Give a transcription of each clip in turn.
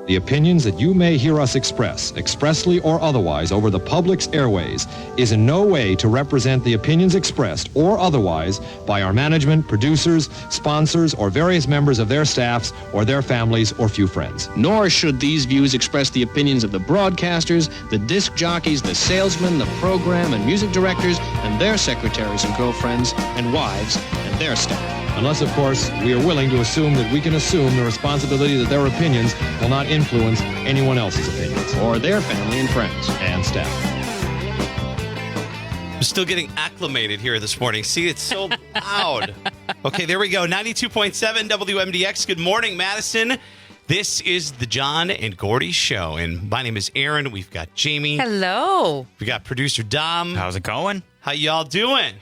The opinions that you may hear us express, expressly or otherwise, over the public's airways, is in no way to represent the opinions expressed or otherwise by our management, producers, sponsors, or various members of their staffs or their families or few friends. Nor should these views express the opinions of the broadcasters, the disc jockeys, the salesmen, the program and music directors, and their secretaries and girlfriends and wives and their staff. Unless, of course, we are willing to assume that we can assume the responsibility that their opinions will not influence anyone else's opinions. Or their family and friends. And staff. I'm still getting acclimated here this morning. See, it's so loud. Okay, there we go. 92.7 WMDX. Good morning, Madison. This is the John and Gordy Show. And my name is Aaron. We've got Jamie. Hello. We got producer Dom. How's it going? How y'all doing?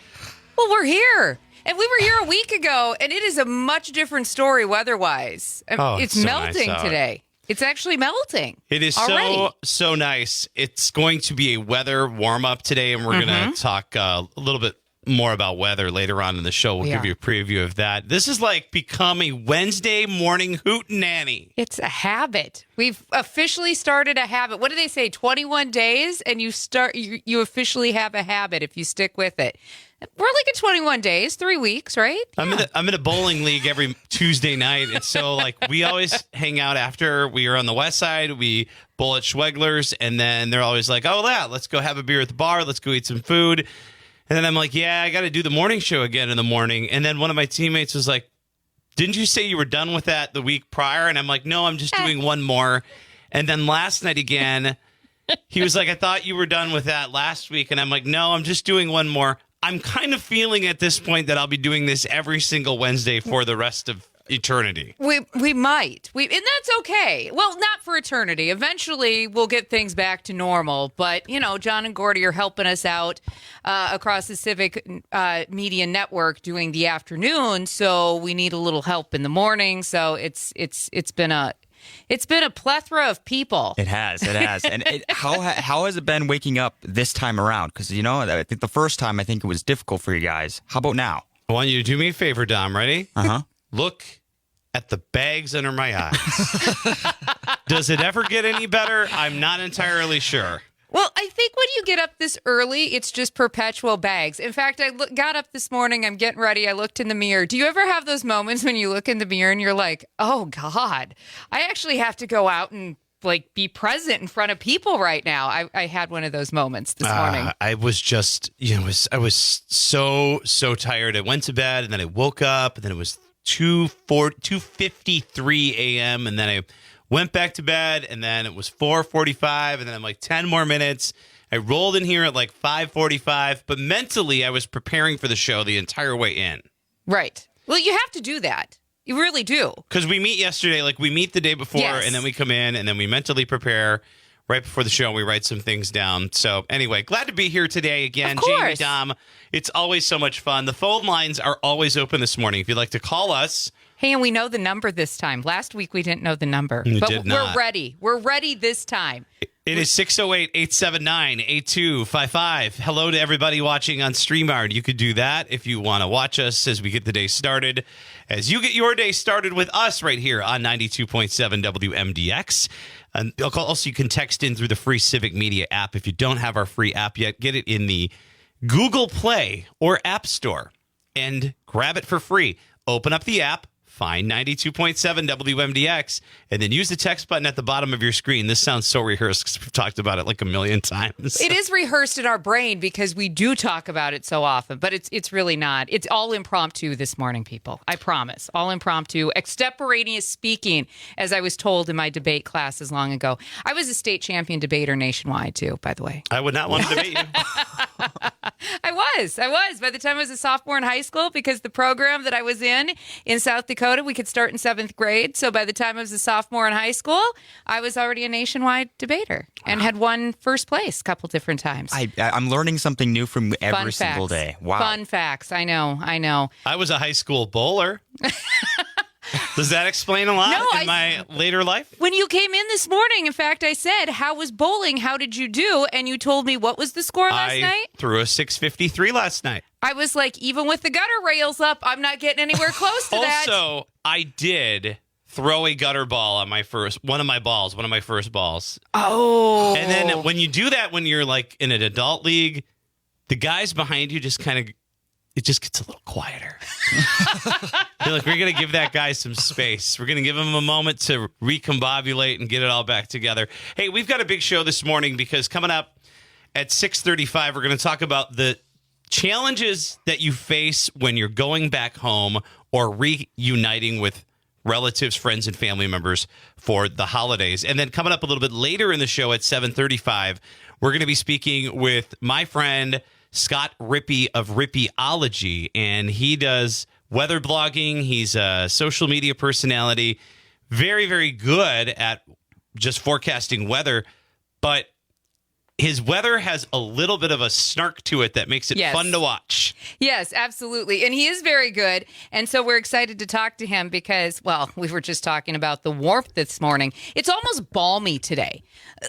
Well, we're here. And we were here a week ago, and it is a much different story weather-wise. It's so melting nice today. It's actually melting. It is already. so nice. It's going to be a weather warm-up today, and we're going to talk a little bit more about weather later on in the show. We'll give you a preview of that. This is like become a Wednesday morning hootenanny. It's a habit. We've officially started a habit. What do they say? 21 days, and you officially have a habit if you stick with it. We're like at 21 days, 3 weeks, right? Yeah. I'm in a bowling league every Tuesday night. And so, like, we always hang out after we are on the west side. We bowl at Schwegler's, and then they're always like, oh, yeah, let's go have a beer at the bar. Let's go eat some food. And then I'm like, yeah, I got to do the morning show again in the morning. And then one of my teammates was like, didn't you say you were done with that the week prior? And I'm like, no, I'm just doing one more. And then last night again, he was like, I thought you were done with that last week. And I'm like, no, I'm just doing one more. I'm kind of feeling at this point that I'll be doing this every single Wednesday for the rest of eternity. We might. And that's okay. Well, not for eternity. Eventually, we'll get things back to normal. But, you know, John and Gordy are helping us out across the Civic Media Network doing the afternoon. So we need a little help in the morning. So it's been a plethora of people. It has. And how has it been waking up this time around? Because, you know, I think the first time, I think it was difficult for you guys. How about now? I want you to do me a favor, Dom. Ready? Uh-huh. Look at the bags under my eyes. Does it ever get any better? I'm not entirely sure. Well, I think when you get up this early, it's just perpetual bags. In fact, I got up this morning. I'm getting ready. I looked in the mirror. Do you ever have those moments when you look in the mirror and you're like, oh, God, I actually have to go out and like be present in front of people right now? I had one of those moments this morning. I was just, I was so tired. I went to bed and then I woke up and then it was 2:53 a.m. and then I went back to bed, and then it was 4:45, and then I'm like 10 more minutes. I rolled in here at like 5:45, but mentally I was preparing for the show the entire way in. Right. Well, you have to do that. You really do. Because we meet yesterday, like we meet the day before, and then we come in, and then we mentally prepare right before the show, and we write some things down. So anyway, glad to be here today again. Jamie, Dom, it's always so much fun. The phone lines are always open this morning. If you'd like to call us. Hey, and we know the number this time. Last week we didn't know the number. But we're ready. We're ready this time. It is 608-879-8255. Hello to everybody watching on StreamYard. You could do that if you want to watch us as we get the day started. As you get your day started with us right here on 92.7 WMDX. And also, you can text in through the free Civic Media app. If you don't have our free app yet, get it in the Google Play or App Store and grab it for free. Open up the app. Find 92.7 WMDX, and then use the text button at the bottom of your screen. This sounds so rehearsed because we've talked about it like a million times. It is rehearsed in our brain because we do talk about it so often, but it's really not. It's all impromptu this morning, people. I promise. All impromptu, extemporaneous speaking, as I was told in my debate classes long ago. I was a state champion debater nationwide, too, by the way. I would not want to debate you. I was. By the time I was a sophomore in high school, because the program that I was in South Dakota, we could start in 7th grade. So by the time I was a sophomore in high school, I was already a nationwide debater and had won first place a couple different times. I'm learning something new from every single day. Wow. Fun facts. I know. I was a high school bowler. Does that explain a lot in my later life? When you came in this morning, in fact, I said, how was bowling? How did you do? And you told me, what was the score last night? I threw a 653 last night. I was like, even with the gutter rails up, I'm not getting anywhere close to that. Also, I did throw a gutter ball on one of my first balls. Oh. And then when you do that, when you're like in an adult league, the guys behind you just kind of, it just gets a little quieter. You're like, we're going to give that guy some space. We're going to give him a moment to recombobulate and get it all back together. Hey, we've got a big show this morning because coming up at 6:35, we're going to talk about the challenges that you face when you're going back home or reuniting with relatives, friends, and family members for the holidays. And then coming up a little bit later in the show at 7:35, we're going to be speaking with my friend Scott Rippey of Rippeyology, and he does weather blogging. He's a social media personality, very, very good at just forecasting weather, but his weather has a little bit of a snark to it that makes it fun to watch. Yes, absolutely. And he is very good. And so we're excited to talk to him because, well, we were just talking about the warmth this morning. It's almost balmy today.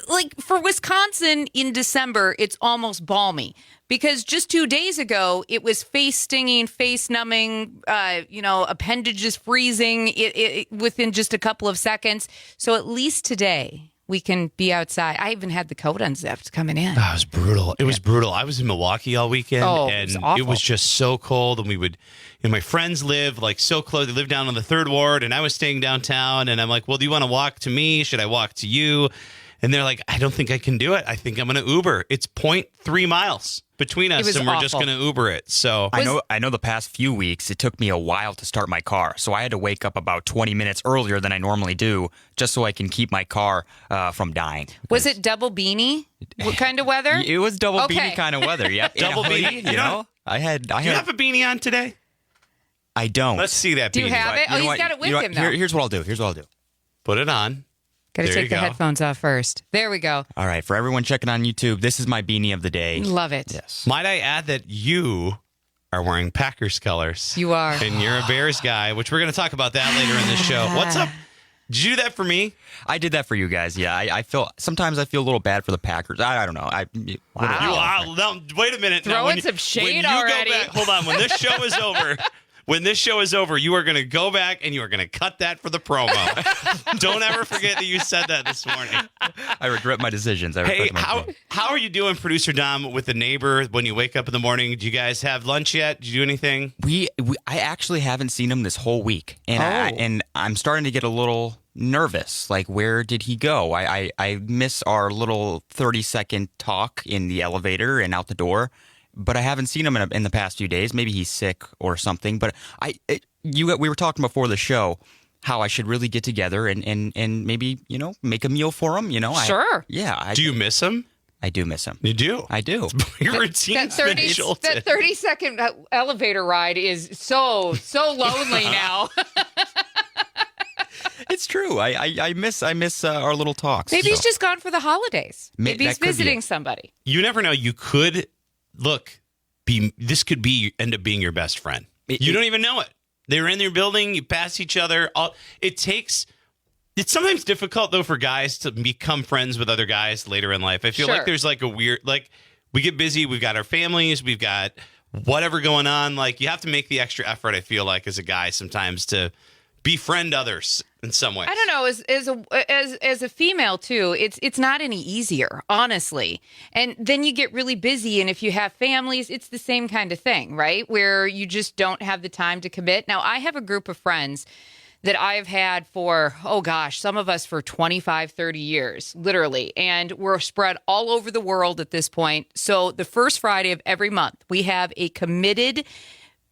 Like for Wisconsin in December, it's almost balmy because just 2 days ago, it was face stinging, face numbing, appendages freezing within just a couple of seconds. So at least today, we can be outside. I even had the coat unzipped coming in. That was brutal. It was brutal. I was in Milwaukee all weekend, and it was just so cold. And we would, my friends live like so close. They live down on the 3rd Ward, and I was staying downtown. And I'm like, well, do you want to walk to me? Should I walk to you? And they're like, I don't think I can do it. I think I'm going to Uber. It's 0.3 miles between us, and we're just going to Uber it. So I know the past few weeks, it took me a while to start my car. So I had to wake up about 20 minutes earlier than I normally do just so I can keep my car from dying. Was it double beanie? What kind of weather? It was double beanie kind of weather. Yep. Double beanie. You know, I had. Do you have a beanie on today? I don't. Let's see that beanie. Do you have it? He's got it with him, though. Here's what I'll do. Put it on. Got to take the headphones off first. There we go. All right. For everyone checking on YouTube, this is my beanie of the day. Love it. Yes. Might I add that you are wearing Packers colors? You are. And you're a Bears guy, which we're going to talk about that later in the show. What's up? Did you do that for me? I did that for you guys. Yeah. I feel sometimes I feel a little bad for the Packers. I don't know. No, wait a minute. Throwing some shade already. Hold on. When this show is over. When this show is over, you are going to go back and you are going to cut that for the promo. Don't ever forget that you said that this morning. I regret my decisions. Hey, how are you doing, Producer Dom, with the neighbor when you wake up in the morning? Did you guys have lunch yet? Did you do anything? I actually haven't seen him this whole week, and I'm starting to get a little nervous. Like, where did he go? I miss our little 30-second talk in the elevator and out the door. But I haven't seen him in the past few days. Maybe he's sick or something. But we were talking before the show how I should really get together and maybe, make a meal for him. Sure. Do you miss him? I do miss him. You do? I do. Your routine's been jolted. That 30-second elevator ride is so lonely now. It's true. I miss our little talks. Maybe he's just gone for the holidays. Maybe he's visiting somebody. You never know. You could... Look, this could end up being your best friend. You don't even know it. They're in your building. You pass each other. It's sometimes difficult, though, for guys to become friends with other guys later in life. I feel like there's like a weird, we get busy. We've got our families. We've got whatever going on. Like, you have to make the extra effort, I feel like, as a guy sometimes to befriend others in some way. I don't know. As a female too, it's not any easier, honestly. And then you get really busy, and if you have families, it's the same kind of thing, right? Where you just don't have the time to commit. Now, I have a group of friends that I've had for, some of us for 25, 30 years, literally. And we're spread all over the world at this point. So the first Friday of every month, we have a committed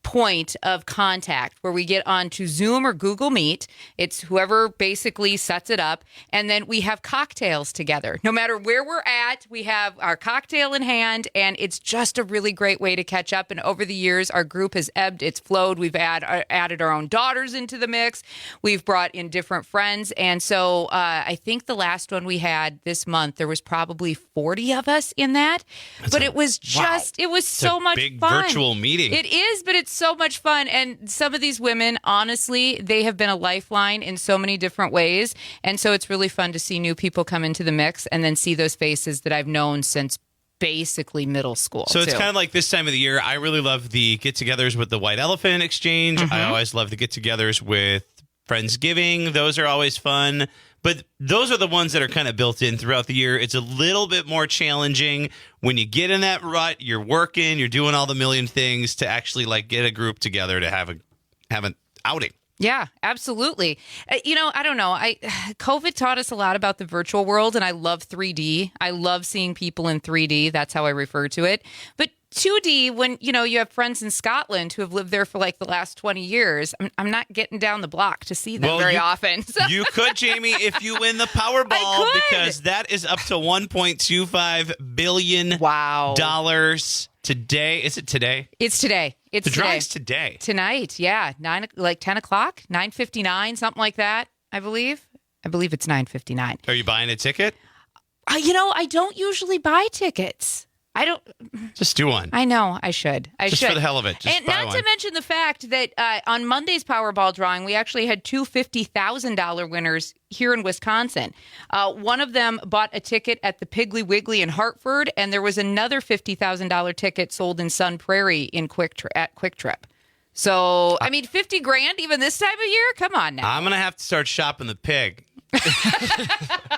point of contact where we get onto Zoom or Google Meet. It's whoever basically sets it up. And then we have cocktails together. No matter where we're at, we have our cocktail in hand, and it's just a really great way to catch up. And over the years, our group has ebbed, it's flowed. We've added our own daughters into the mix. We've brought in different friends. And so I think the last one we had this month, there was probably 40 of us in that. It was so much big fun. Virtual meeting. It is, but it's so much fun. And some of these women, honestly, they have been a lifeline in so many different ways. And so it's really fun to see new people come into the mix and then see those faces that I've known since basically middle school. So it's kind of like this time of the year. I really love the get-togethers with the White Elephant Exchange. I always love the get-togethers with Friendsgiving, those are always fun. But those are the ones that are kind of built in throughout the year. It's a little bit more challenging when you get in that rut, you're working, you're doing all the million things to actually like get a group together to have an outing. Yeah, absolutely. I don't know. COVID taught us a lot about the virtual world, and I love 3D. I love seeing people in 3D. That's how I refer to it. But 2D, when, you have friends in Scotland who have lived there for like the last 20 years, I'm not getting down the block to see them very often. So. You could, Jamie, if you win the Powerball, because that is up to $1.25 billion. Wow. Today. Is it today? It's today. The drawing's today. Tonight, yeah. 10 o'clock, 9:59, something like that, I believe. I believe it's 9:59. Are you buying a ticket? I don't usually buy tickets. I don't. Just do one. I know. I should. Just for the hell of it. Just and buy not one. to mention the fact that on Monday's Powerball drawing, we actually had two $50,000 winners here in Wisconsin. One of them bought a ticket at the Piggly Wiggly in Hartford, and there was another $50,000 ticket sold in Sun Prairie at Quick Trip. So, I mean, 50 grand even this time of year? Come on now. I'm going to have to start shopping the pig.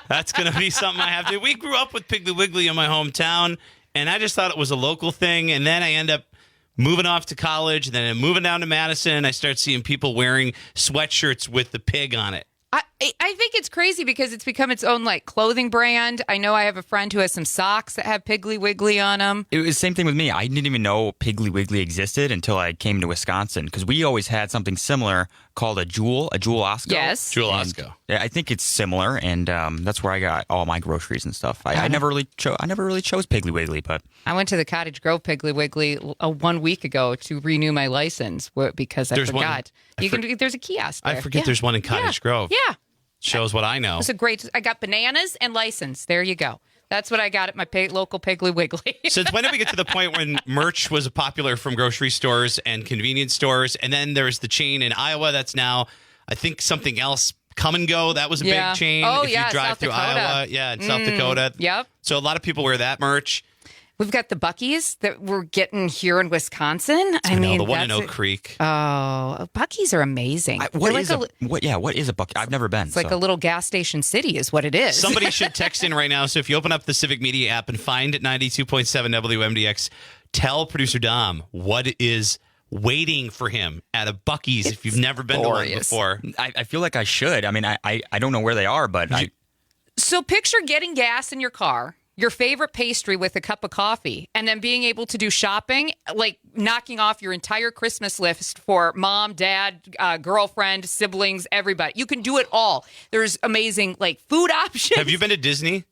That's going to be something I have to. We grew up with Piggly Wiggly in my hometown. And I just thought it was a local thing. And then I end up moving off to college. And then I'm moving down to Madison. I start seeing people wearing sweatshirts with the pig on it. I think it's crazy because it's become its own like clothing brand. I know I have a friend who has some socks that have Piggly Wiggly on them. It was the same thing with me. I didn't even know Piggly Wiggly existed until I came to Wisconsin because we always had something similar called a Jewel Osco. Yes. Jewel Osco. Yeah, I think it's similar, and that's where I got all my groceries and stuff. I never really chose Piggly Wiggly, but I went to the Cottage Grove Piggly Wiggly 1 week ago to renew my license because I forgot. There's a kiosk there. I forget there's one in Cottage Grove. Yeah. Shows what I know. It's I got bananas and license. There you go. That's what I got at my local Piggly Wiggly. Since when did we get to the point when merch was popular from grocery stores and convenience stores? And then there's the chain in Iowa that's now, I think, something else. Come and Go, that was a big chain. Oh, if yeah, you drive South through Dakota. Iowa. Yeah, in South Dakota. Yep. So a lot of people wear that merch. We've got the Buc-ee's that we're getting here in Wisconsin. I mean, the one in Oak Creek. Oh, Buc-ee's are amazing. What is a Buc-ee? I've never been. It's like a little gas station city is what it is. Somebody should text in right now. So if you open up the Civic Media app and find 92.7 WMDX, tell producer Dom what is waiting for him at a Buc-ee's if you've never been to one before. I feel like I should. I mean, I don't know where they are, but So picture getting gas in your car, your favorite pastry with a cup of coffee, and then being able to do shopping, like knocking off your entire Christmas list for mom, dad, girlfriend, siblings, everybody. You can do it all. There's amazing like food options. Have you been to Disney?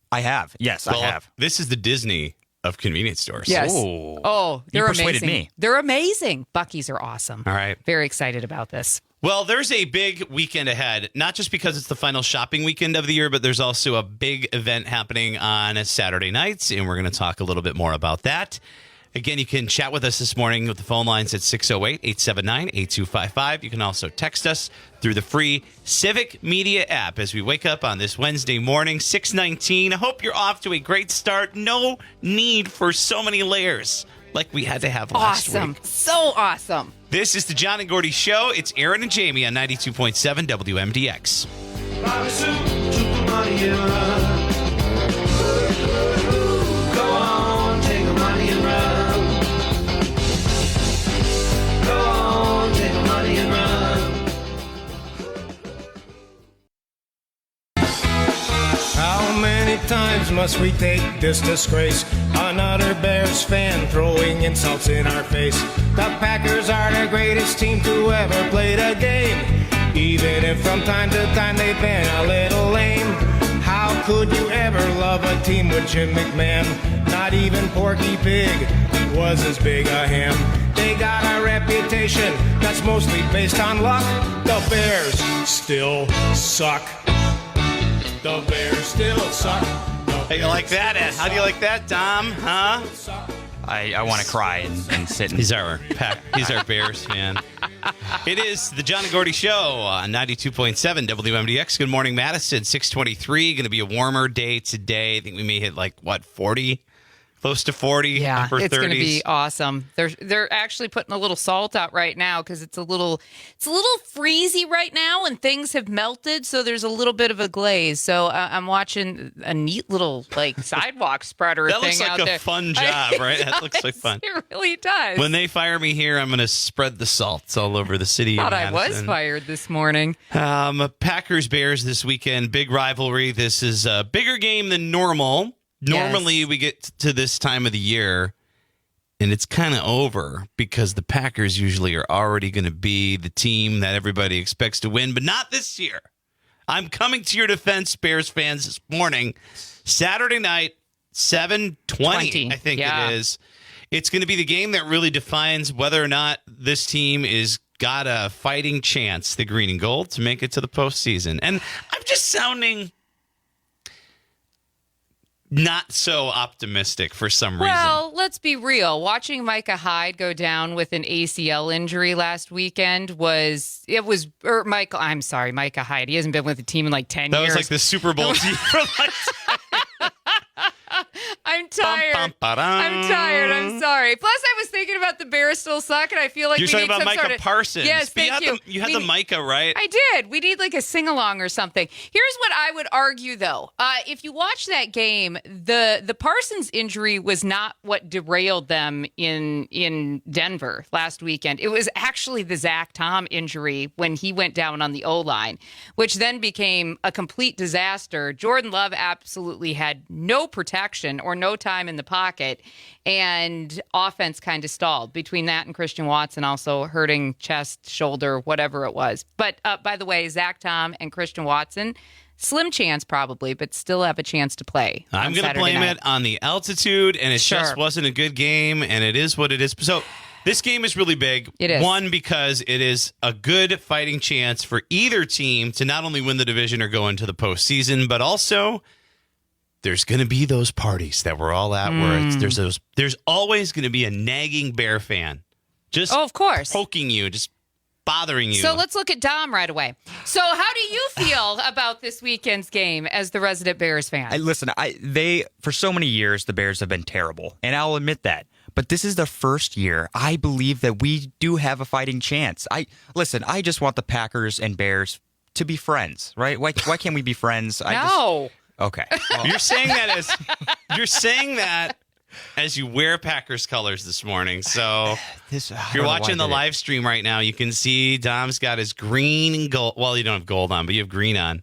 I have. Yes, I have. This is the Disney of convenience stores. Yes. Oh, they're you persuaded amazing. me. They're amazing. Buc-ee's are awesome. All right. Very excited about this. Well, there's a big weekend ahead, not just because it's the final shopping weekend of the year, but there's also a big event happening on Saturday nights, and we're going to talk a little bit more about that. Again, you can chat with us this morning with the phone lines at 608-879-8255. You can also text us through the free Civic Media app as we wake up on this Wednesday morning, 6:19. I hope you're off to a great start. No need for so many layers like we had to have last week. So awesome. This is the John and Gordy Show. It's Aaron and Jamie on 92.7 WMDX. Bobby Sue, took the money and run. Go on, take the money and run. Go on, take the money and run. How many times must we take this disgrace? Another Bears fan throwing insults in our face. The Packers are the greatest team to ever play the game, even if from time to time they've been a little lame. How could you ever love a team with Jim McMahon? Not even Porky Pig was as big a him. They got a reputation that's mostly based on luck. The Bears still suck. The Bears still suck. How do you like that? How do you like that, Dom? Huh? I want to cry and sit. He's our Bears fan. It is the John and Gordy Show on 92.7 WMDX. Good morning, Madison. 6:23. Going to be a warmer day today. I think we may hit 40 close to 40, Yeah, upper 30s. it's going to be awesome. They're actually putting a little salt out right now because it's a little freezy right now, and things have melted, so there's a little bit of a glaze. So I'm watching a neat little sidewalk spreader That thing looks like out a there. fun job, right? That looks like fun. It really does. When they fire me here, I'm going to spread the salts all over the city. Thought of I was Madison. fired this morning. Packers Bears this weekend, big rivalry. This is a bigger game than normal. Normally, we get to this time of the year, and it's kind of over because the Packers usually are already going to be the team that everybody expects to win, but not this year. I'm coming to your defense, Bears fans, this morning. Saturday night, 7:20, I think it is. It's going to be the game that really defines whether or not this team is got a fighting chance, the green and gold, to make it to the postseason. And I'm just sounding not so optimistic for some reason. Well, let's be real. Watching Micah Hyde go down with an ACL injury last weekend Micah Hyde. He hasn't been with the team in 10 years. That was like the Super Bowl team for I'm tired. I'm tired. I'm sorry. Plus, I was thinking about the Bears still suck, and I feel like You're we talking need about some Micah sort of, Parsons. Yes, thank you. You had the Micah, right? I did. We need a sing-along or something. Here's what I would argue, though. If you watch that game, the Parsons injury was not what derailed them in Denver last weekend. It was actually the Zach Tom injury when he went down on the O-line, which then became a complete disaster. Jordan Love absolutely had no protection or no time in the pocket, and offense kind of stalled between that and Christian Watson also hurting chest, shoulder, whatever it was. But by the way, Zach Tom and Christian Watson, slim chance probably, but still have a chance to play. I'm going to blame it on the altitude, and it just wasn't a good game, and it is what it is. So this game is really big. It is. One, because it is a good fighting chance for either team to not only win the division or go into the postseason, but also there's going to be those parties that we're all at where there's always going to be a nagging Bear fan. Just of course. Poking you, just bothering you. So let's look at Dom right away. So how do you feel about this weekend's game as the resident Bears fan? For so many years, the Bears have been terrible, and I'll admit that. But this is the first year I believe that we do have a fighting chance. I just want the Packers and Bears to be friends, right? Why can't we be friends? Okay. Well, You're saying that as you wear Packers colors this morning. So if you're watching the live stream right now, you can see Dom's got his green and gold. Well, you don't have gold on, but you have green on.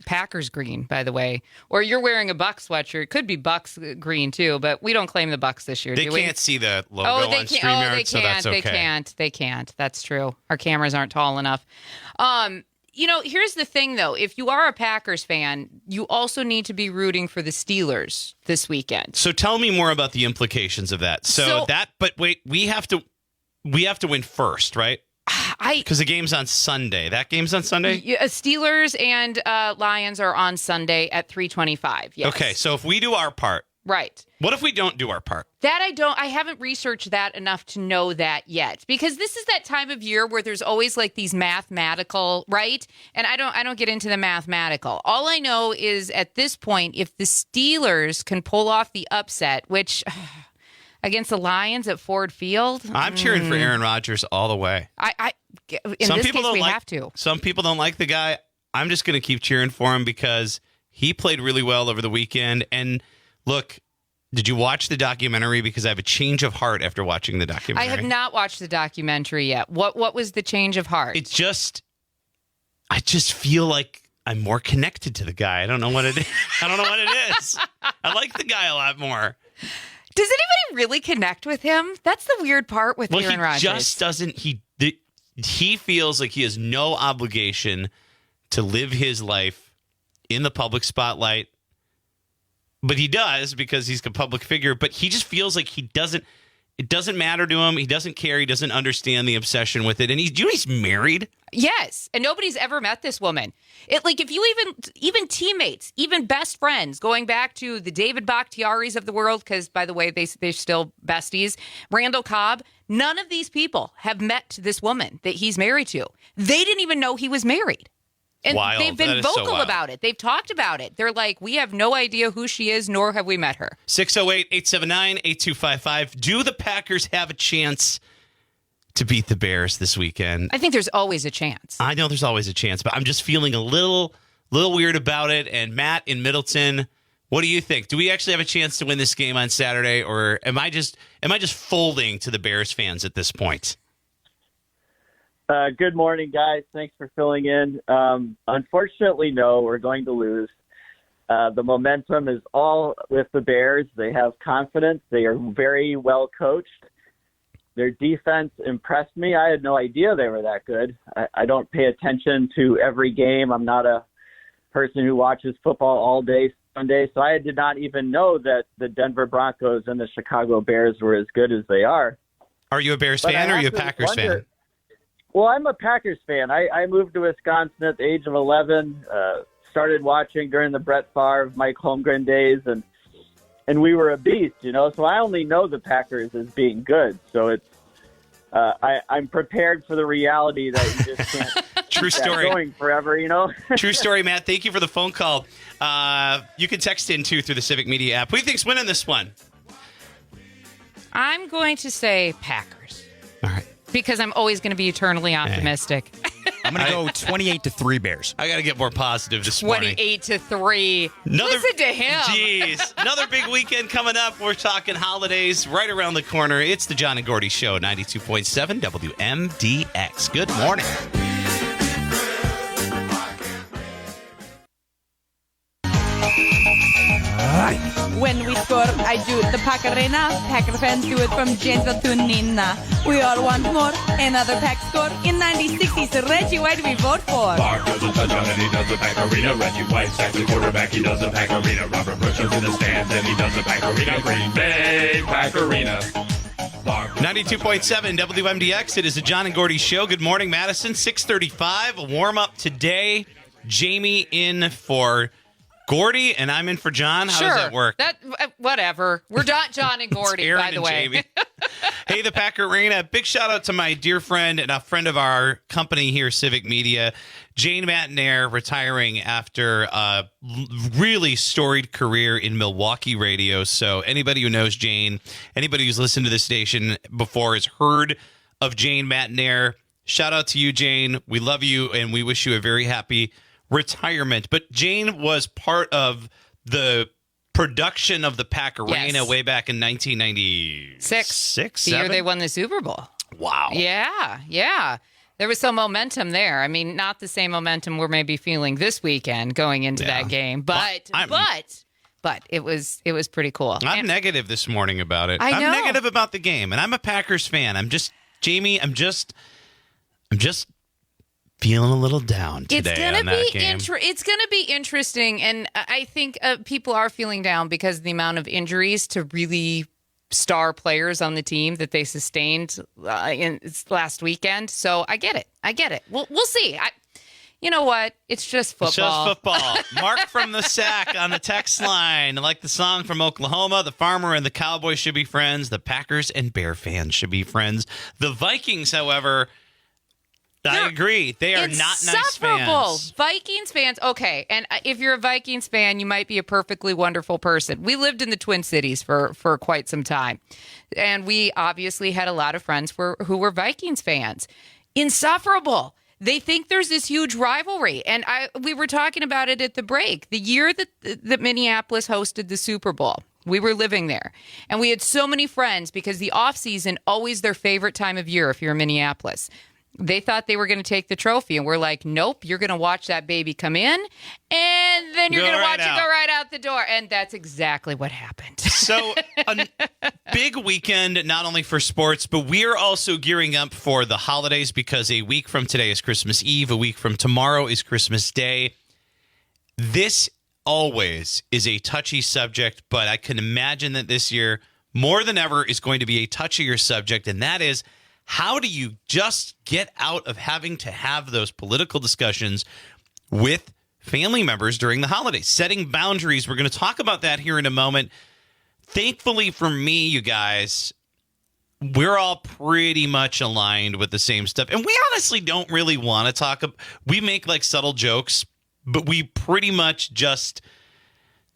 Packers green, by the way. Or you're wearing a Bucks sweatshirt. It could be Bucks green, too, but we don't claim the Bucks this year, They do we? can't see the logo on StreamYard, so that's okay. They can't. That's true. Our cameras aren't tall enough. Here's the thing, though. If you are a Packers fan, you also need to be rooting for the Steelers this weekend. So tell me more about the implications of that. But wait, we have to win first, right? Because the game's on Sunday. That game's on Sunday? Steelers and Lions are on Sunday at 3:25. Yes. Okay, so if we do our part. Right. What if we don't do our part? I haven't researched that enough to know that yet, because this is that time of year where there's always these mathematical, right? And I don't get into the mathematical. All I know is at this point, if the Steelers can pull off the upset, which against the Lions at Ford Field, I'm cheering for Aaron Rodgers all the way. We have to. Some people don't like the guy. I'm just going to keep cheering for him because he played really well over the weekend. And look, did you watch the documentary? Because I have a change of heart after watching the documentary. I have not watched the documentary yet. What was the change of heart? I just feel like I'm more connected to the guy. I don't know what it is. I like the guy a lot more. Does anybody really connect with him? That's the weird part with Aaron Rodgers. He just doesn't. He feels like he has no obligation to live his life in the public spotlight. But he does because he's a public figure. But he just feels like it doesn't matter to him. He doesn't care. He doesn't understand the obsession with it. And he's married. Yes. And nobody's ever met this woman. If you even teammates, even best friends, going back to the David Bakhtiaris of the world, because, by the way, they're still besties, Randall Cobb, none of these people have met this woman that he's married to. They didn't even know he was married. And Wild. they've been That is so vocal wild. about it. They've talked about it. They're like, we have no idea who she is, nor have we met her. 608-879-8255. Do the Packers have a chance to beat the Bears this weekend? I think there's always a chance. I know there's always a chance, but I'm just feeling a little weird about it. And Matt in Middleton, what do you think? Do we actually have a chance to win this game on Saturday, or am I just folding to the Bears fans at this point? Good morning, guys. Thanks for filling in. Unfortunately, no, we're going to lose. The momentum is all with the Bears. They have confidence. They are very well coached. Their defense impressed me. I had no idea they were that good. I don't pay attention to every game. I'm not a person who watches football all day Sunday, so I did not even know that the Denver Broncos and the Chicago Bears were as good as they are. Are you a Bears But fan I or are you a have to Packers wonder- fan? Well, I'm a Packers fan. I moved to Wisconsin at the age of 11, started watching during the Brett Favre, Mike Holmgren days, and we were a beast, So I only know the Packers as being good. So it's I'm prepared for the reality that you just can't True keep that story. going forever, True story, Matt. Thank you for the phone call. You can text in, too, through the Civic Media app. Who do you think's winning this one? I'm going to say Packers. All right. Because I'm always going to be eternally optimistic. I'm going to go 28-3 Bears. I got to get more positive this morning. 28-3. Listen to him. Jeez. Another big weekend coming up. We're talking holidays right around the corner. It's the John and Gordy Show, 92.7 WMDX. Good morning. When we score, I do the Pacarena. Packer fans do it from Gentle to Nina. We all want more. Another Pack score in 96. Reggie, why do we vote for? Mark does a touchdown and he does a Pack Arena. Reggie White's actually quarterback, he does a Pack Arena. Robert Bush is in the stands and he does a Pack Arena. Green Bay Pack Arena. 92.7 WMDX. It is the John and Gordy Show. Good morning, Madison. 6:35. A warm up today. Jamie in for Gordy, and I'm in for John. How does that work? Whatever. We're not John and Gordy, Aaron by the and way. Jamie. Hey, the Packer Arena. Big shout out to my dear friend and a friend of our company here, Civic Media, Jane Matinaire, retiring after a really storied career in Milwaukee radio. So anybody who knows Jane, anybody who's listened to this station before has heard of Jane Matinaire. Shout out to you, Jane. We love you, and we wish you a very happy retirement. But Jane was part of the production of the Pack Arena way back in 1996. The year they won the Super Bowl. Wow. Yeah. There was some momentum there. I mean, not the same momentum we're maybe feeling this weekend going into that game, but it was pretty cool. I'm negative this morning about it. I know. I'm negative about the game, and I'm a Packers fan. I'm just feeling a little down today on that game. It's going to be interesting, and I think people are feeling down because of the amount of injuries to really star players on the team that they sustained in last weekend. So I get it. We'll see. You know what? It's just football. It's just football. Mark from the Sack on the text line. Like the song from Oklahoma, the farmer and the cowboy should be friends. The Packers and Bear fans should be friends. The Vikings, however, I agree. They are not nice fans. Vikings fans, okay. And if you're a Vikings fan, you might be a perfectly wonderful person. We lived in the Twin Cities for quite some time. And we obviously had a lot of friends who were Vikings fans. Insufferable. They think there's this huge rivalry. And we were talking about it at the break. The year that Minneapolis hosted the Super Bowl, we were living there. And we had so many friends because the offseason, always their favorite time of year if you're in Minneapolis. They thought they were going to take the trophy, and we're like, nope, you're going to watch that baby come in, and then you're going to watch it go right out the door. And that's exactly what happened. So a big weekend, not only for sports, but we're also gearing up for the holidays because a week from today is Christmas Eve. A week from tomorrow is Christmas Day. This always is a touchy subject, but I can imagine that this year, more than ever, is going to be a touchier subject, and that is, how do you just get out of having to have those political discussions with family members during the holidays? Setting boundaries. We're going to talk about that here in a moment. Thankfully for me, you guys, we're all pretty much aligned with the same stuff. And we honestly don't really want to talk. We make like subtle jokes, but we pretty much just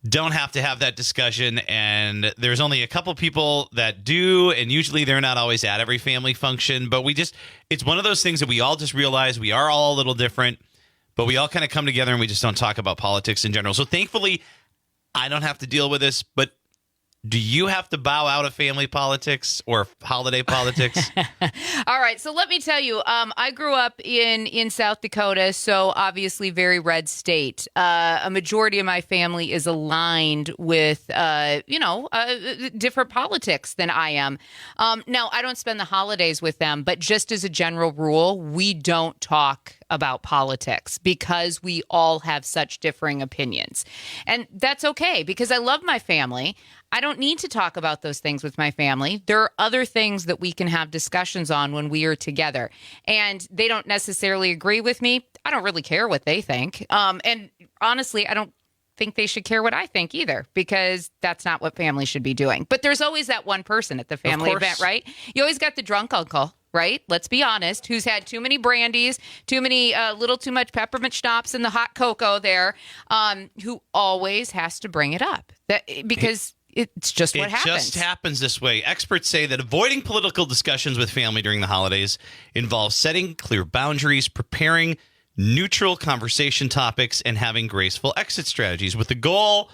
don't have to have that discussion. And there's only a couple people that do. And usually they're not always at every family function. But it's one of those things that we all just realize we are all a little different. But we all kind of come together and we just don't talk about politics in general. So thankfully, I don't have to deal with this. But do you have to bow out of family politics or holiday politics? All right. So let me tell you, I grew up in South Dakota, so obviously very red state. A majority of my family is aligned with, different politics than I am. Now, I don't spend the holidays with them, but just as a general rule, we don't talk about politics because we all have such differing opinions. And that's okay because I love my family. I don't need to talk about those things with my family. There are other things that we can have discussions on when we are together. And they don't necessarily agree with me. I don't really care what they think. And honestly, I don't think they should care what I think either, because that's not what family should be doing. But there's always that one person at the family event, right? You always got the drunk uncle, right? Let's be honest, who's had too many brandies, too much peppermint schnapps in the hot cocoa there, who always has to bring it up. Because it's just what happens. It just happens this way. Experts say that avoiding political discussions with family during the holidays involves setting clear boundaries, preparing neutral conversation topics, and having graceful exit strategies with the goal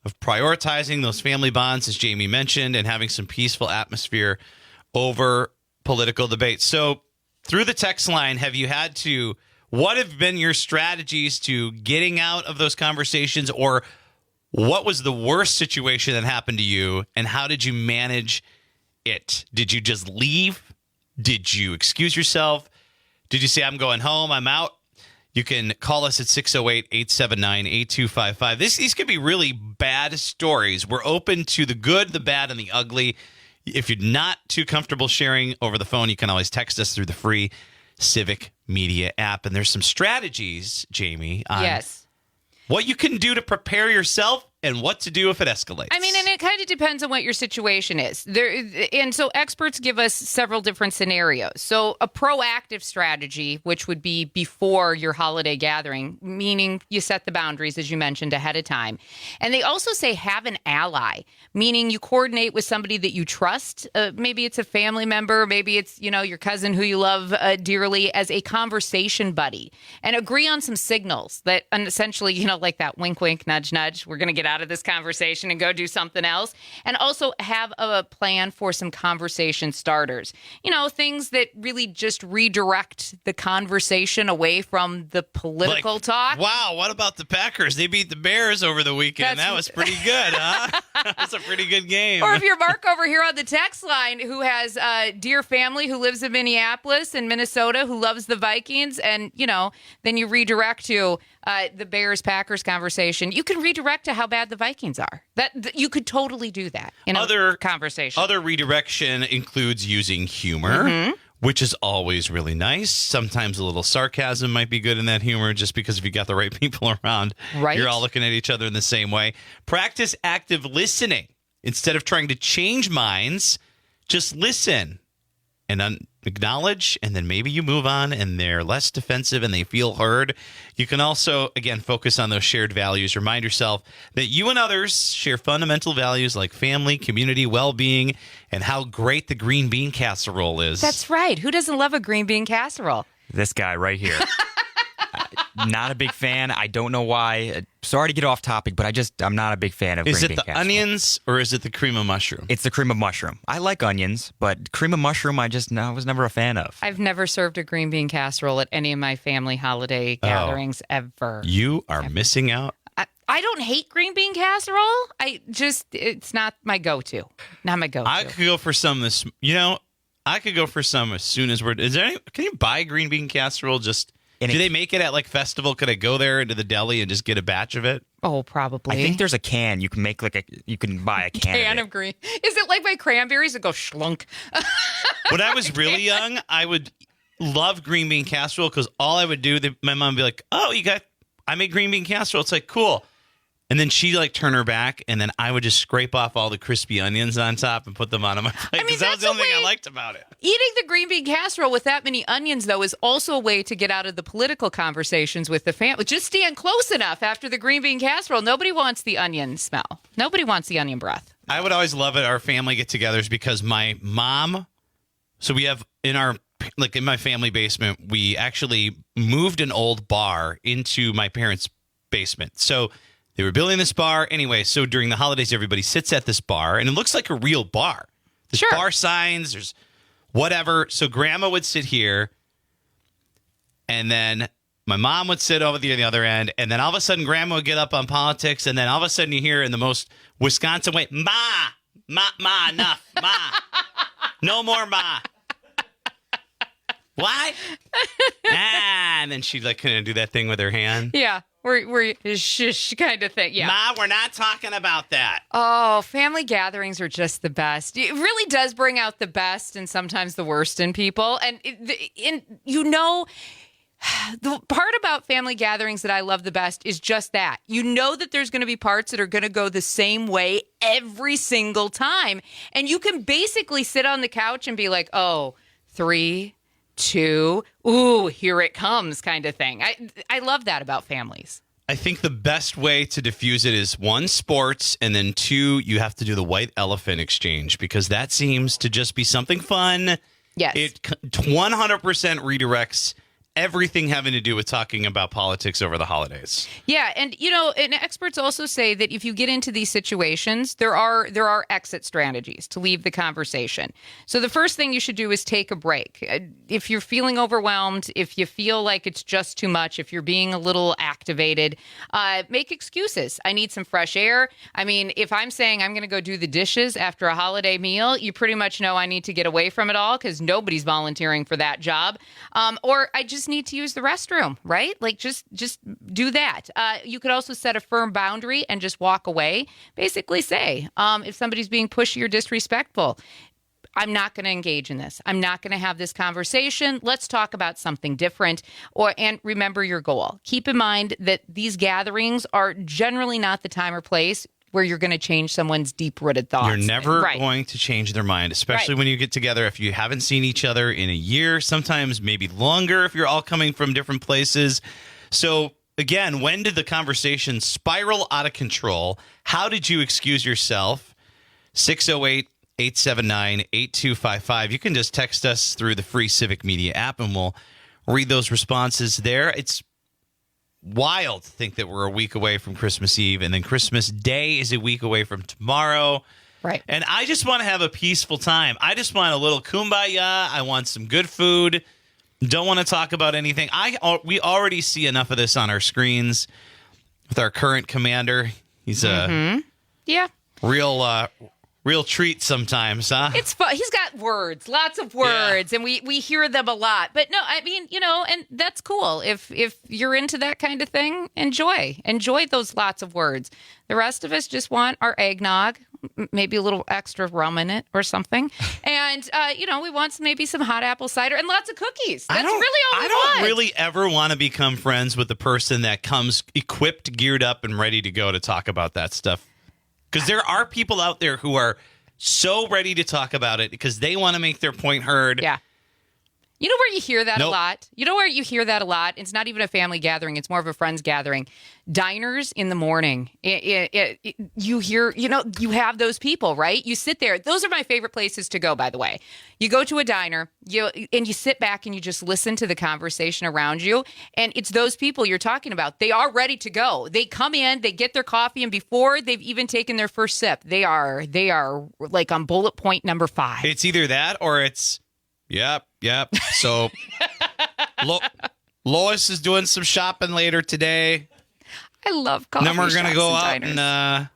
of prioritizing those family bonds, as Jamie mentioned, and having some peaceful atmosphere over political debate. So through the text line, what have been your strategies to getting out of those conversations, or what was the worst situation that happened to you, and how did you manage it? Did you just leave? Did you excuse yourself? Did you say, I'm going home, I'm out? You can call us at 608-879-8255. These could be really bad stories. We're open to the good, the bad, and the ugly. If you're not too comfortable sharing over the phone, you can always text us through the free Civic Media app. And there's some strategies, Jamie, on what you can do to prepare yourself and what to do if it escalates. I mean, and it kind of depends on what your situation is. And so experts give us several different scenarios. So a proactive strategy, which would be before your holiday gathering, meaning you set the boundaries, as you mentioned, ahead of time. And they also say have an ally, meaning you coordinate with somebody that you trust. Maybe it's a family member. Maybe it's, your cousin who you love dearly, as a conversation buddy, and agree on some signals that essentially, like that wink, wink, nudge, nudge. We're going to get out of this conversation and go do something else. And also have a plan for some conversation starters. Things that really just redirect the conversation away from the political talk. Wow, what about the Packers? They beat the Bears over the weekend. That was pretty good, huh? That's a pretty good game. Or if you're Mark over here on the text line who has dear family who lives in Minneapolis and Minnesota who loves the Vikings, and, then you redirect to the Bears-Packers conversation. You can redirect to how bad the Vikings are. That you could totally do that in a conversation. Other redirection includes using humor, which is always really nice. Sometimes a little sarcasm might be good in that humor, just because if you got the right people around, you're all looking at each other in the same way. Practice active listening. Instead of trying to change minds, just listen and acknowledge, and then maybe you move on and they're less defensive and they feel heard. You can also, again, focus on those shared values. Remind yourself that you and others share fundamental values like family, community, well-being, and how great the green bean casserole is. That's right. Who doesn't love a green bean casserole? This guy right here. Not a big fan. I don't know why. Sorry to get off topic, but I'm not a big fan of green bean casserole. Is it the onions or is it the cream of mushroom? It's the cream of mushroom. I like onions, but cream of mushroom I was never a fan of. I've never served a green bean casserole at any of my family holiday gatherings ever. You are missing out. I don't hate green bean casserole. It's not my go-to. Not my go-to. I could go for some this, I could go for some as soon as can you buy green bean casserole just... Do they make it at festival? Could I go there into the deli and just get a batch of it? Oh, probably. I think there's a can. You can make you can buy a can of green. Is it like my cranberries that go schlunk? When I was really young, I would love green bean casserole because all I would do, my mom would be like, "Oh, I made green bean casserole." It's like, cool. And then she'd like turn her back, and then I would just scrape off all the crispy onions on top and put them on my plate. I mean, that was the that's only a thing I way- liked about it. Eating the green bean casserole with that many onions, though, is also a way to get out of the political conversations with the family. Just stand close enough after the green bean casserole. Nobody wants the onion smell. Nobody wants the onion breath. I would always love it, our family get-togethers, because my mom, so we have in my family basement, we actually moved an old bar into my parents' basement. So they were building this bar. Anyway, so during the holidays, everybody sits at this bar, and it looks like a real bar. There's Sure. bar signs, there's whatever. So Grandma would sit here, and then my mom would sit over the other end, and then all of a sudden Grandma would get up on politics, and then all of a sudden you hear in the most Wisconsin way, Ma, enough, Ma. No more Ma. Why? And then she'd like kind of do that thing with her hand. Yeah, we're shush kind of thing. Yeah. Ma, we're not talking about that. Oh, family gatherings are just the best. It really does bring out the best and sometimes the worst in people. And the part about family gatherings that I love the best is just that. You know that there's going to be parts that are going to go the same way every single time. And you can basically sit on the couch and be like, oh, 3, 2, ooh, here it comes kind of thing. I love that about families. I think the best way to diffuse it is 1, sports, and then 2, you have to do the white elephant exchange, because that seems to just be something fun. Yes. It 100% redirects everything having to do with talking about politics over the holidays. Yeah, and and experts also say that if you get into these situations, there are exit strategies to leave the conversation. So the first thing you should do is take a break. If you're feeling overwhelmed, if you feel like it's just too much, if you're being a little activated, make excuses. I need some fresh air. I mean, if I'm saying I'm going to go do the dishes after a holiday meal, you pretty much know I need to get away from it all because nobody's volunteering for that job. Or I just need to use the restroom, right? Like just do that. You could also set a firm boundary and just walk away. Basically say, if somebody's being pushy or disrespectful, I'm not going to engage in this. I'm not going to have this conversation. Let's talk about something different. And remember your goal. Keep in mind that these gatherings are generally not the time or place where you're going to change someone's deep-rooted thoughts. You're never Right. going to change their mind, especially Right. when you get together. If you haven't seen each other in a year, sometimes maybe longer if you're all coming from different places. So again, when did the conversation spiral out of control? How did you excuse yourself? 608-879-8255. You can just text us through the free Civic Media app, and we'll read those responses there. It's wild to think that we're a week away from Christmas Eve, and then Christmas Day is a week away from tomorrow. Right. And I just want to have a peaceful time. I just want a little kumbaya. I want some good food. Don't want to talk about anything. We already see enough of this on our screens with our current commander. He's a Yeah. real treat sometimes, huh? It's fun. He's got words, lots of words, and we hear them a lot. But no, I mean, and that's cool. If you're into that kind of thing, enjoy those lots of words. The rest of us just want our eggnog, maybe a little extra rum in it or something, and we want maybe some hot apple cider and lots of cookies. That's really all we want. I don't really ever want to become friends with the person that comes equipped, geared up, and ready to go to talk about that stuff. Because there are people out there who are so ready to talk about it because they want to make their point heard. Yeah. You know where you hear that Nope. a lot? You know where you hear that a lot? It's not even a family gathering. It's more of a friends gathering. Diners in the morning. You hear, you have those people, right? You sit there. Those are my favorite places to go, by the way. You go to a diner, and you sit back and you just listen to the conversation around you. And it's those people you're talking about. They are ready to go. They come in, they get their coffee, and before they've even taken their first sip, they are like on bullet point number 5. It's either that or it's, yep. So Lois is doing some shopping later today. I love coffee. Then we're going to shops go and out diners. and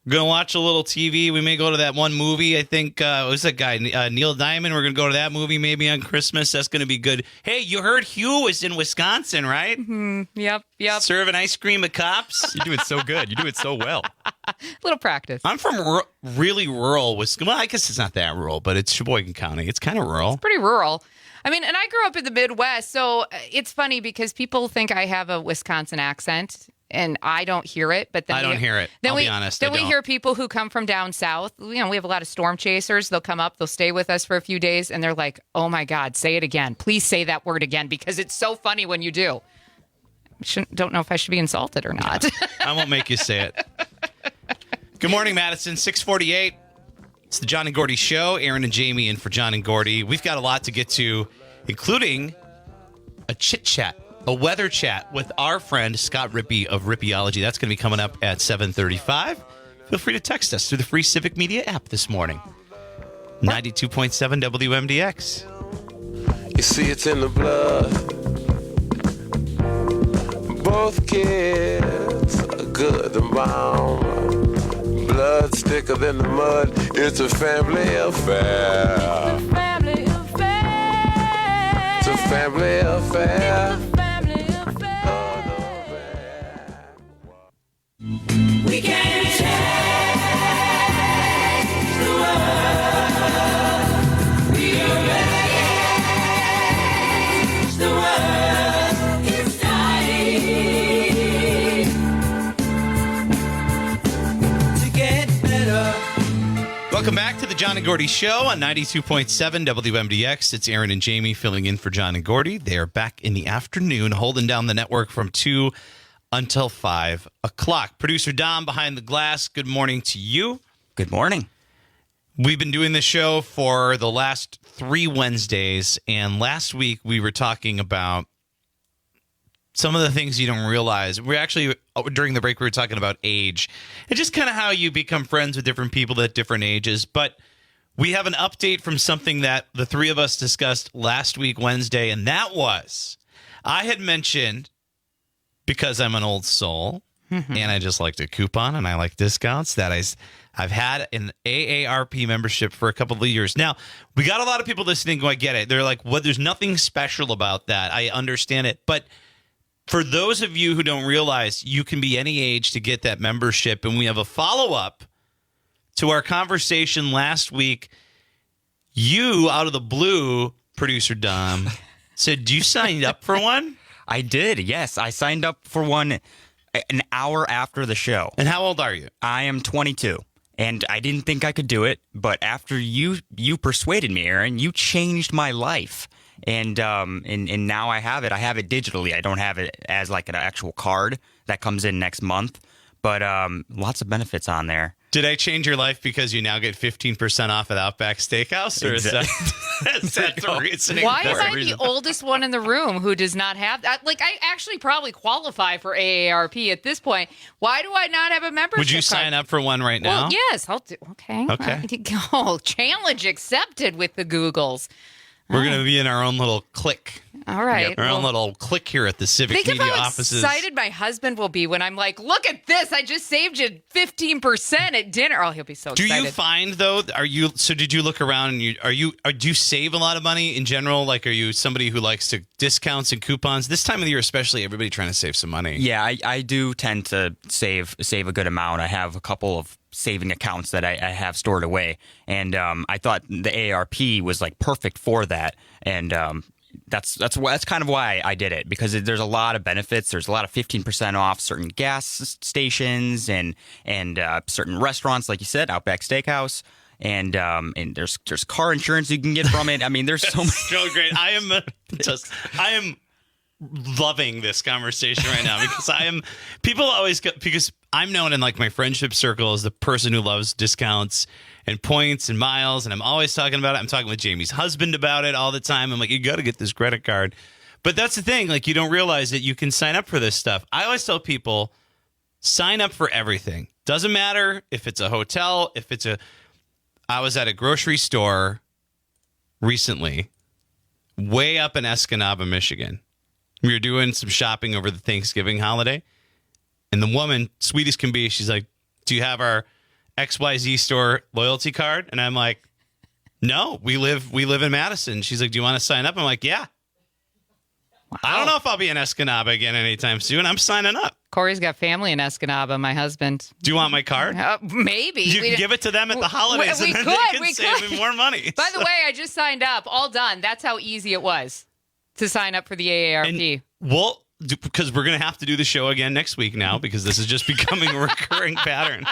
we're going to watch a little TV. We may go to that one movie. I think, who's that guy? Neil Diamond. We're going to go to that movie maybe on Christmas. That's going to be good. Hey, you heard Hugh is in Wisconsin, right? Yep. Serving ice cream at cops. You do it so good. You do it so well. Little practice. I'm from really rural Wisconsin. Well, I guess it's not that rural, but it's Sheboygan County. It's kind of rural. Pretty rural. I mean, and I grew up in the Midwest, so it's funny because people think I have a Wisconsin accent. and I don't hear it. But then I don't hear it. I'll be honest. Then we hear people who come from down south. We have a lot of storm chasers. They'll come up, they'll stay with us for a few days, and they're like, "Oh my God, say it again! Please say that word again because it's so funny when you do." Don't know if I should be insulted or not. I won't make you say it. Good morning, Madison. 6:48. It's the John and Gordy Show. Aaron and Jamie in for John and Gordy. We've got a lot to get to, including a chit chat, a weather chat with our friend Scott Rippey of Rippeyology. That's going to be coming up at 7:35. Feel free to text us through the free Civic Media app this morning. 92.7 WMDX. You see, it's in the blood. Both kids are good and bound. Blood's thicker than the mud. It's a family affair. It's a family affair. It's a family affair. It's a family affair. We can change the world. We are ready to change the world. It's dying to get better. Welcome back to the John and Gordy Show on 92.7 WMDX. It's Aaron and Jamie filling in for John and Gordy. They are back in the afternoon, holding down the network from 2 until 5 o'clock. Producer Dom behind the glass, good morning to you. Good morning. We've been doing this show for the last 3 Wednesdays, and last week we were talking about some of the things you don't realize. We actually, during the break, we were talking about age and just kind of how you become friends with different people at different ages. But we have an update from something that the three of us discussed last week, Wednesday, and that was, I had mentioned, because I'm an old soul and I just like to coupon and I like discounts, that I've had an AARP membership for a couple of years. Now, we got a lot of people listening who I get it. They're like, well, there's nothing special about that. I understand it. But for those of you who don't realize, you can be any age to get that membership. And we have a follow-up to our conversation last week. You, out of the blue, producer Dom, said, you signed up for one? I did, yes. I signed up for one an hour after the show. And how old are you? I am 22. And I didn't think I could do it, but after you persuaded me, Aaron, you changed my life. And now I have it. I have it digitally. I don't have it as like an actual card that comes in next month. But lots of benefits on there. Did I change your life because you now get 15% off at Outback Steakhouse? Or is that the reasoning? Why am I the oldest one in the room who does not have that? Like, I actually probably qualify for AARP at this point. Why do I not have a membership Would you sign up for one right now? Well, yes. I'll do. Okay. Oh, challenge accepted with the Googles. We're going to be in our own little clique. All right. Our own little clique here at the Civic Think Media of how offices. excited my husband will be when I'm like, look at this. I just saved you 15% at dinner. Oh, he'll be so excited. Do you find, though, did you look around and do you save a lot of money in general? Like, are you somebody who likes to discounts and coupons? This time of the year, especially, everybody trying to save some money. Yeah, I do tend to save a good amount. I have a couple of saving accounts that I have stored away. And I thought the AARP was like perfect for that. And that's kind of why I did it, because there's a lot of benefits. There's a lot of 15% off certain gas stations and certain restaurants, like you said, Outback Steakhouse. And there's car insurance you can get from it. I mean, there's so much. So great. I am loving this conversation right now because people always go, because I'm known in like my friendship circle as the person who loves discounts and points and miles, and I'm always talking about it. I'm talking with Jamie's husband about it all the time. I'm like, you got to get this credit card. But that's the thing, like, you don't realize that you can sign up for this stuff. I always tell people, sign up for everything. Doesn't matter if it's a hotel, I was at a grocery store recently, way up in Escanaba, Michigan. We were doing some shopping over the Thanksgiving holiday. And the woman, sweet as can be, she's like, do you have our XYZ store loyalty card? And I'm like, no, we live in Madison. She's like, do you want to sign up? I'm like, yeah. Wow. I don't know if I'll be in Escanaba again anytime soon. I'm signing up. Corey's got family in Escanaba, my husband. Do you want my card? Maybe. You can give it to them at the holidays and then they can save me more money. By the way, I just signed up. All done. That's how easy it was to sign up for the AARP. because we're going to have to do the show again next week now because this is just becoming a recurring pattern.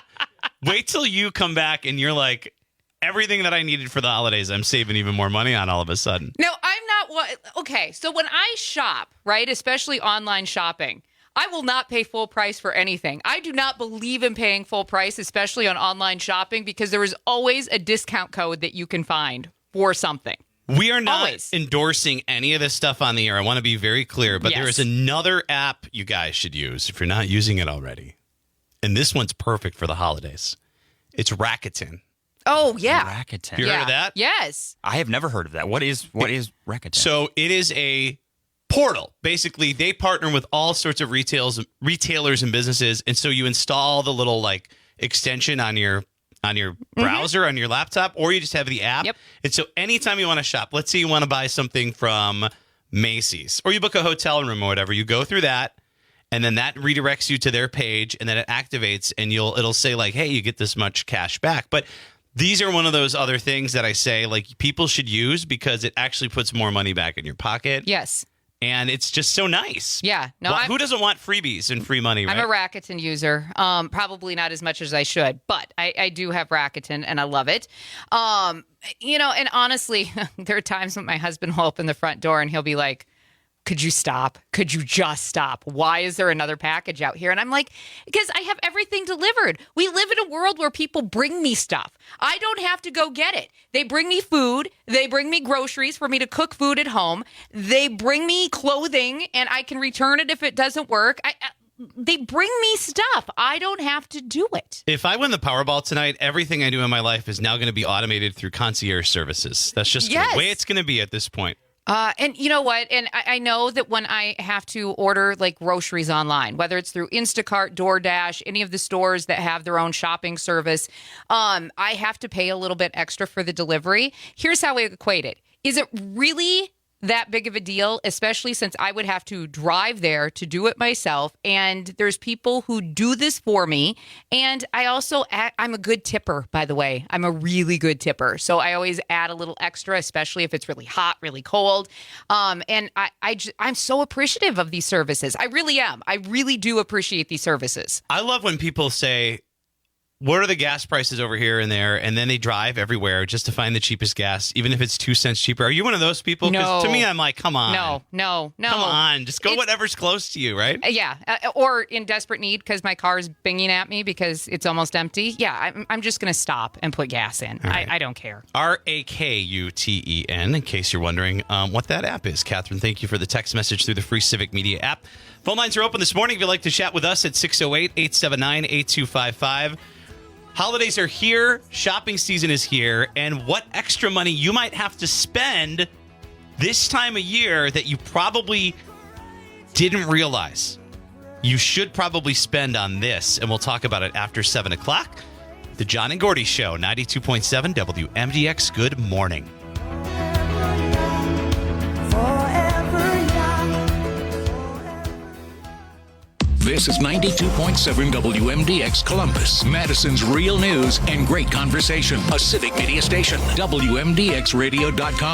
Wait till you come back and you're like, everything that I needed for the holidays, I'm saving even more money on all of a sudden. No, I'm not. Okay, so when I shop, right, especially online shopping, I will not pay full price for anything. I do not believe in paying full price, especially on online shopping, because there is always a discount code that you can find for something. We are not endorsing any of this stuff on the air. I want to be very clear, but there is another app you guys should use if you're not using it already. And this one's perfect for the holidays. It's Rakuten. Oh, yeah. Rakuten. You heard of that? Yes. I have never heard of that. What is Rakuten? So it is a portal. Basically, they partner with all sorts of retailers and businesses, and so you install the little like extension on your browser on your laptop, or you just have the app. Yep. And so anytime you want to shop, let's say you want to buy something from Macy's, or you book a hotel room or whatever, you go through that, and then that redirects you to their page, and then it activates, and it'll say like, hey, you get this much cash back. But these are one of those other things that I say like people should use because it actually puts more money back in your pocket. Yes. And it's just so nice. Yeah. No, who doesn't want freebies and free money, right? I'm a Rakuten user. Probably not as much as I should, but I do have Rakuten and I love it. And honestly, there are times when my husband will open the front door and he'll be like, could you stop? Could you just stop? Why is there another package out here? And I'm like, because I have everything delivered. We live in a world where people bring me stuff. I don't have to go get it. They bring me food. They bring me groceries for me to cook food at home. They bring me clothing and I can return it if it doesn't work. They bring me stuff. I don't have to do it. If I win the Powerball tonight, everything I do in my life is now going to be automated through concierge services. That's just the way it's going to be at this point. And you know what? And I know that when I have to order like groceries online, whether it's through Instacart, DoorDash, any of the stores that have their own shopping service, I have to pay a little bit extra for the delivery. Here's how I equate it. Is it really that big of a deal, especially since I would have to drive there to do it myself? And there's people who do this for me. And I'm a good tipper, by the way. I'm a really good tipper. So I always add a little extra, especially if it's really hot, really cold. And I'm so appreciative of these services. I really am. I really do appreciate these services. I love when people say, what are the gas prices over here and there? And then they drive everywhere just to find the cheapest gas, even if it's 2 cents cheaper. Are you one of those people? Because to me, I'm like, come on. No. Come on. Just go whatever's close to you, right? Yeah. Or in desperate need because my car is binging at me because it's almost empty. Yeah, I'm just going to stop and put gas in. Right. I don't care. Rakuten, in case you're wondering what that app is. Catherine, thank you for the text message through the free Civic Media app. Phone lines are open this morning if you'd like to chat with us at 608-879-8255. Holidays are here, shopping season is here, and what extra money you might have to spend this time of year that you probably didn't realize. You should probably spend on this, and we'll talk about it after 7 o'clock. The John and Gordy Show, 92.7 WMDX. Good morning. This is 92.7 WMDX Columbus, Madison's real news and great conversation. A Civic Media station. WMDXradio.com.